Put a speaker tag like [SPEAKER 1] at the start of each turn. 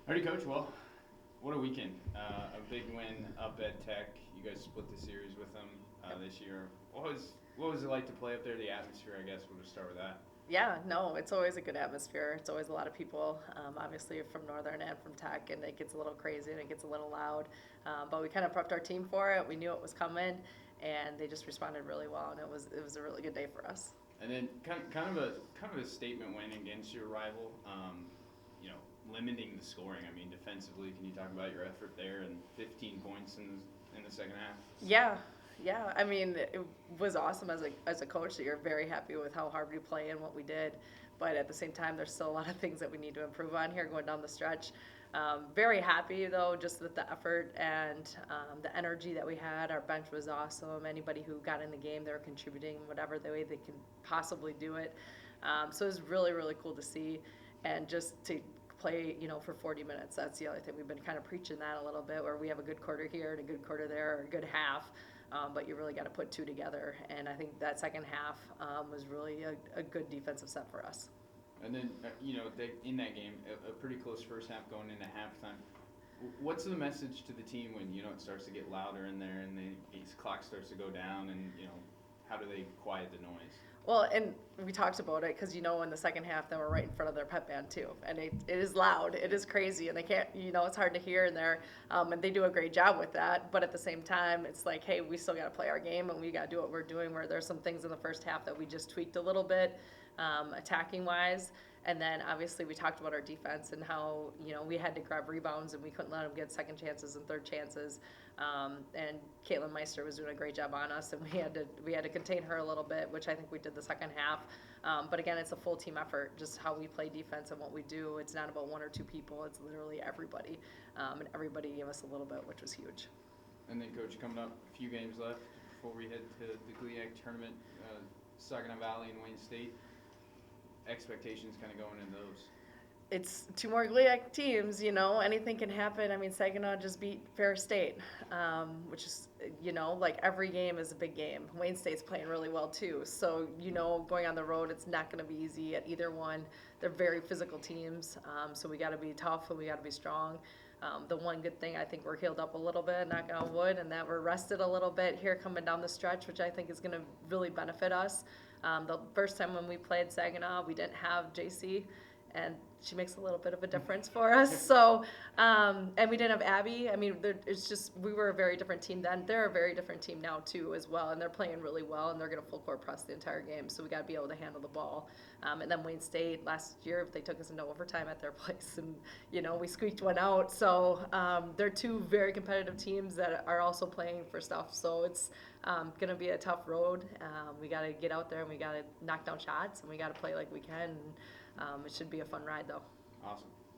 [SPEAKER 1] Alrighty, Coach. Well, what a weekend. A big win up at Tech. You guys split the series with them this year. What was it like to play up there? The atmosphere, I guess. We'll just start with that.
[SPEAKER 2] Yeah, no, it's always a good atmosphere. It's always a lot of people, obviously from Northern and from Tech, and it gets a little crazy and it gets a little loud. But we kind of prepped our team for it. We knew it was coming, and they just responded really well, and it was a really good day for us.
[SPEAKER 1] And then kind of a statement win against your rival. Limiting the scoring. I mean, defensively, can you talk about your effort there and 15 points in the second half?
[SPEAKER 2] Yeah, yeah. I mean, it was awesome as a coach that you're very happy with how hard we play and what we did. But at the same time, there's still a lot of things that we need to improve on here going down the stretch. Very happy though, just with the effort and the energy that we had. Our bench was awesome. Anybody who got in the game, they were contributing whatever the way they can possibly do it. So it was really, really cool to see, and just to play, for 40 minutes. That's the other thing. We've been kind of preaching that a little bit, where we have a good quarter here and a good quarter there, or a good half. But you really got to put two together. And I think that second half was really a good defensive set for us.
[SPEAKER 1] And then, in that game, a pretty close first half going into halftime. What's the message to the team when, it starts to get louder in there and the clock starts to go down and, how do they quiet the noise?
[SPEAKER 2] Well, and we talked about it because, in the second half, then we're right in front of their pep band, too. And it is loud. It is crazy. And they can't, it's hard to hear in there. And they do a great job with that. But at the same time, it's like, hey, we still got to play our game and we got to do what we're doing, where there's some things in the first half that we just tweaked a little bit, attacking-wise. And then obviously we talked about our defense and how, we had to grab rebounds and we couldn't let them get second chances and third chances. And Caitlin Meister was doing a great job on us, and we had to contain her a little bit, which I think we did the second half. But again, it's a full team effort, just how we play defense and what we do. It's not about one or two people. It's literally everybody. And everybody gave us a little bit, which was huge.
[SPEAKER 1] And then, Coach, coming up, a few games left before we head to the GLIAC tournament, Saginaw Valley and Wayne State. Expectations kind of going in those?
[SPEAKER 2] It's two more GLIAC teams, anything can happen. I mean, Saginaw just beat Ferris State, which is, like every game is a big game. Wayne State's playing really well too. So, going on the road, it's not going to be easy at either one. They're very physical teams, so we got to be tough and we got to be strong. The one good thing, I think we're healed up a little bit, knock on wood, and that we're rested a little bit here coming down the stretch, which I think is going to really benefit us. The first time when we played Saginaw, we didn't have JC, and she makes a little bit of a difference for us. So, and we didn't have Abby. I mean, it's just, we were a very different team then. They're a very different team now too as well, and they're playing really well, and they're going to full court press the entire game. So we got to be able to handle the ball. And then Wayne State last year, they took us into overtime at their place, and we squeaked one out. So they're two very competitive teams that are also playing for stuff. So it's going to be a tough road. We got to get out there and we got to knock down shots, and we got to play like we can. And, it should be a fun ride, though.
[SPEAKER 1] Awesome.